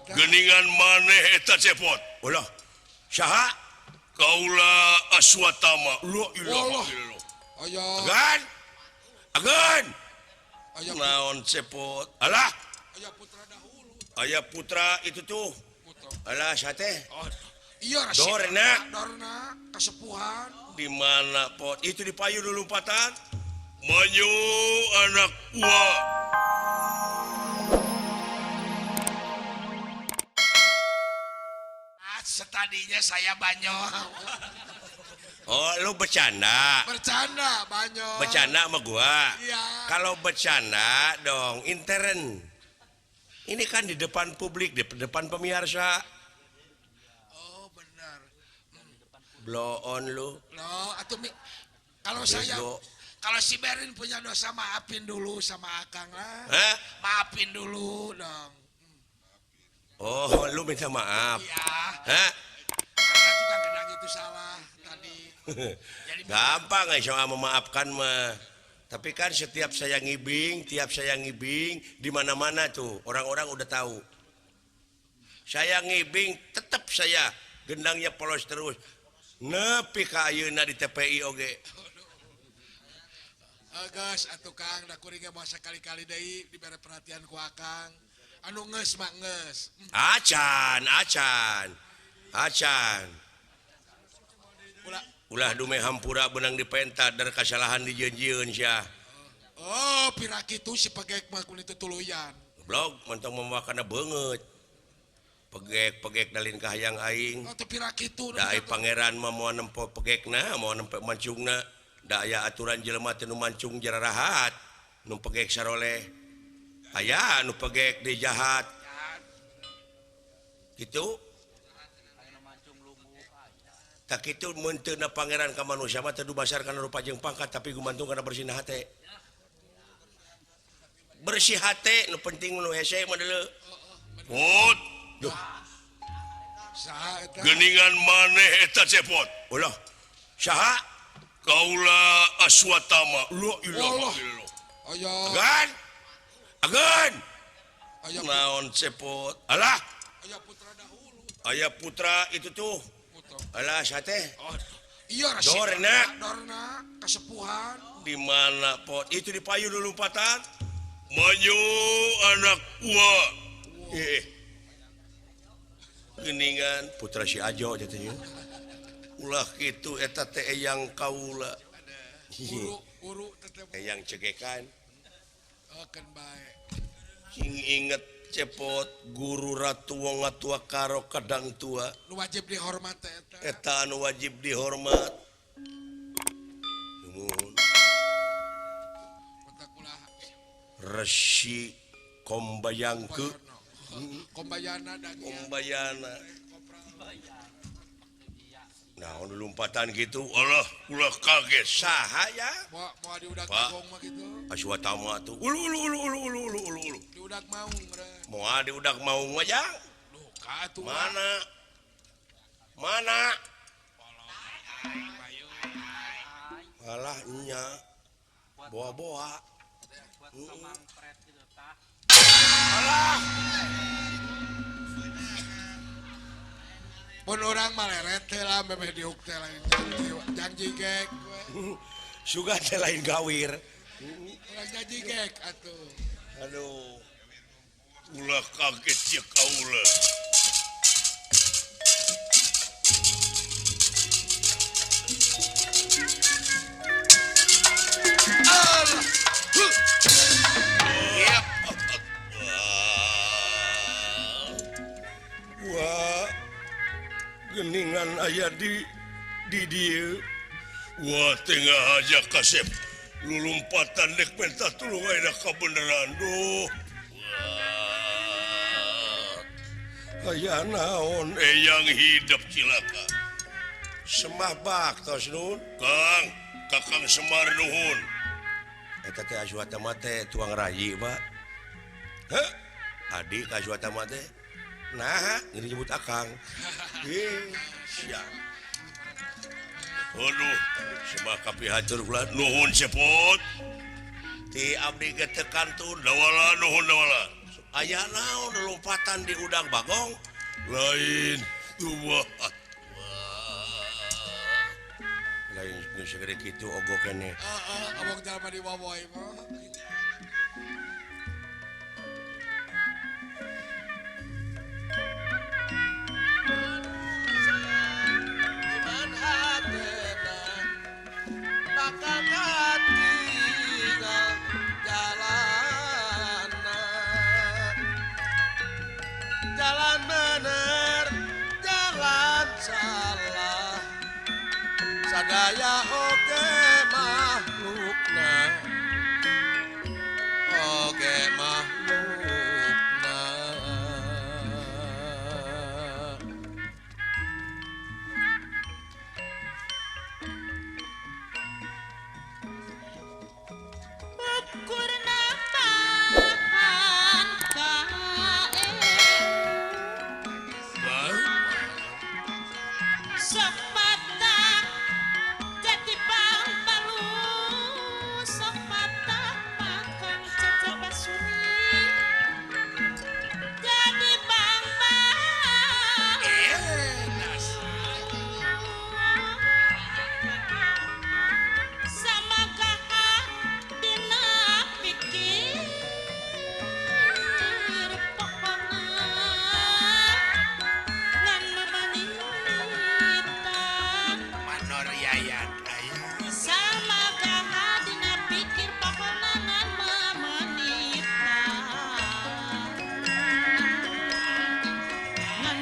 Geningan maneh eta cepot. Ulah. Saha? Kaula Aswatama. La ilaha illallah. Aya Agan. Agan. aya Naon cepot? Alah. aya putra dahulu. Aya putra itu tuh. Putra. Alah sate. Oh, iya Dorna. Dorna kasepuhan. Di mana pot? Itu di payu dulu lompatan. Maju anak gua. Setadinya saya banyak. Oh, lu bercanda. Bercanda banyak. Bercanda sama gua. Iya. Kalau bercanda dong intern. Ini kan di depan publik, di depan pemirsa. Oh benar. Blow on lu. Loh, atuh kalau Bego. saya kalau si Berin punya dosa maafin dulu sama Akang lah. Hah? Maafin dulu dong. Oh, lu minta maaf. Iya. Hah? Karena tukang gedang itu salah tadi. Jadi Gampang soal memaafkan mah. Tapi kan setiap saya ngibing, di mana-mana tuh orang-orang udah tahu. Saya ngibing, tetap saya gendangnya polos terus. Nepi ka ayeuna di TPI oge. Geus atuh Kang, da kuring ge masa kali-kali deui dibere perhatian ku Akang. Anu geus mah geus. Acan. Ulah. Ulah dume hampura benang dipentat dari kesalahan dijeunjieun sia. Oh, pira kitu si pegek mah kudu tuluyan. Blog mentong memakanna beungeut. Pegek dalin ka hayang aing. Oh, teu pira kitu. Da ai pangeran mah moal nempo pegekna, moal nempo mancungna. Da aya aturan jelema teu nu mancung jararahat, nu pegek saroleh. Aya nu pegek di jahat. Gitu. Tak kitu mun teu na pangeran ka manusia mah teu dubasar kana rupa jeung pangkat tapi gumantung kana bersihna hate. Bersih hate nu penting nu hese mah deuleu. Pot. Duh, Saha eta? Geningan maneh eta cepot. ulah. Saha? Kaula Aswatama. La ilaha Allah. illallah. Aya Agan. aya Naon cepot? Alah. aya putra dahulu. Aya putra itu tuh. Putra. Alah sate. Oh, iya Dorna kasepuhan. Di mana pot? Itu di payu dulu lompatan. Maju anak gua. Geningan putra si Ajo jatuhnya. Ulah gitu eta teh eyang kaula. Uru tetep Eyang cegekan. akan baik. Cing inget cepot guru ratu wong atua karo kadang tua. Nu wajib dihormat eta. Eta anu wajib dihormat. Nuhun. Mata kulah Resi kombayangke. Kombayana dan Kombayana. Nah, anu lompatan gitu. Alah, ulah kaget. Saha ya? mau diudak Pak. kagong mah gitu. Aswatama tuh. Ulu. Diudak mau meureun. Moal diudak mau ngajang. Duh, ka atuh. Mana? Alah nya. Boa-boa. Alah. Mun urang mah leret teh lah memeh diuk teh lain janji gek. Suga teh lain gawir. Urang janji gek atuh. Aduh. Ulah kaget ya kaula. Wah. Geningan aya di dieu. Wah, tengah aja kasep. Lulumpatan dek minta tulung aja kebenaran. Duh. Aya naon Eyang hidup cilaka. semah baktos nun. Kang, Kakang Semar nuhun. Eta teh Aswatama teh tuang rayi, Pak. Heh, adik Aswatama teh. Nah, ini nyebut Akang. Siap. Aduh, semua kapi hatur kula nuhun cepot. Ti abdi getekan tuh Dawala nuhun dawala. aya naon lompatan di udang bagong lain tua lain geus segede kitu ogo keneh abang jalma di wawoy mah. Iman hatena bakal katinggal jalanan. Jalan bener, jalan salah. Sadaya oge makhlukna. Oge makhlukna. Ukurna pahan kae sok patah jadi bang balu sok patah makan cece basuri jadi bang sama kahak dina pikir pokona ngan memanita manor yayan sama kahak dina pikir pokona ngan memanita ngan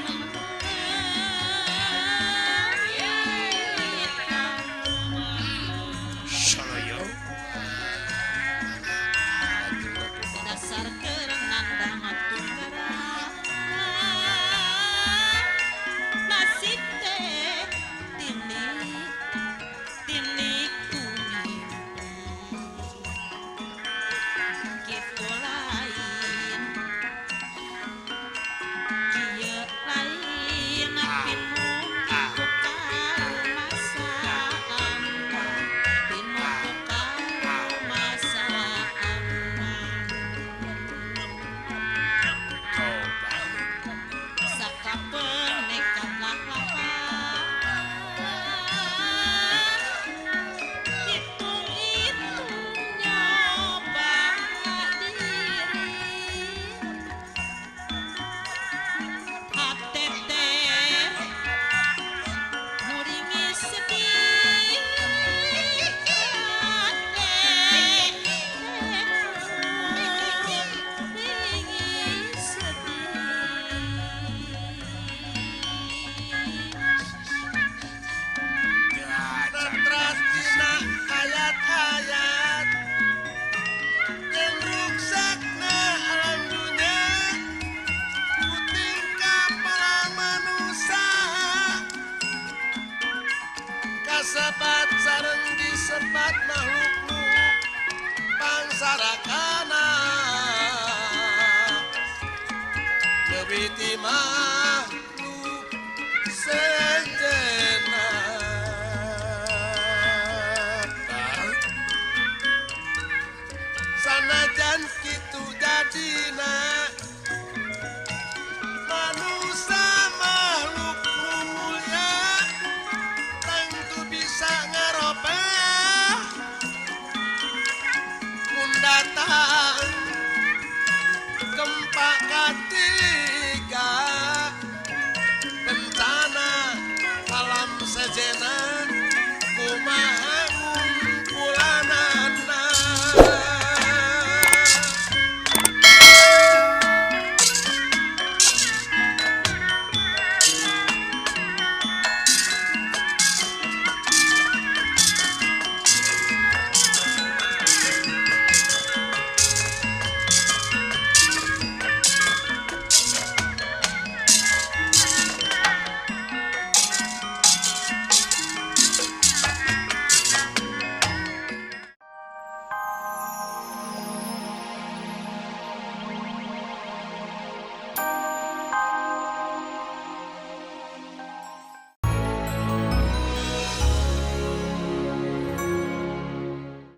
saloyo dasar kerengan damat tunggaran nasib teh tinik tinik kuning kitu lain kieu lain pinu tukang masaan pinu tukang masaan sakapeun nekat hitung-hitung nyoba diri hate teh muringi sedih muringi Tertras dina ayat-ayat yang ruksakna alam dunia puting kapala manusia kasebat sareng disebat makhluk pangsarakan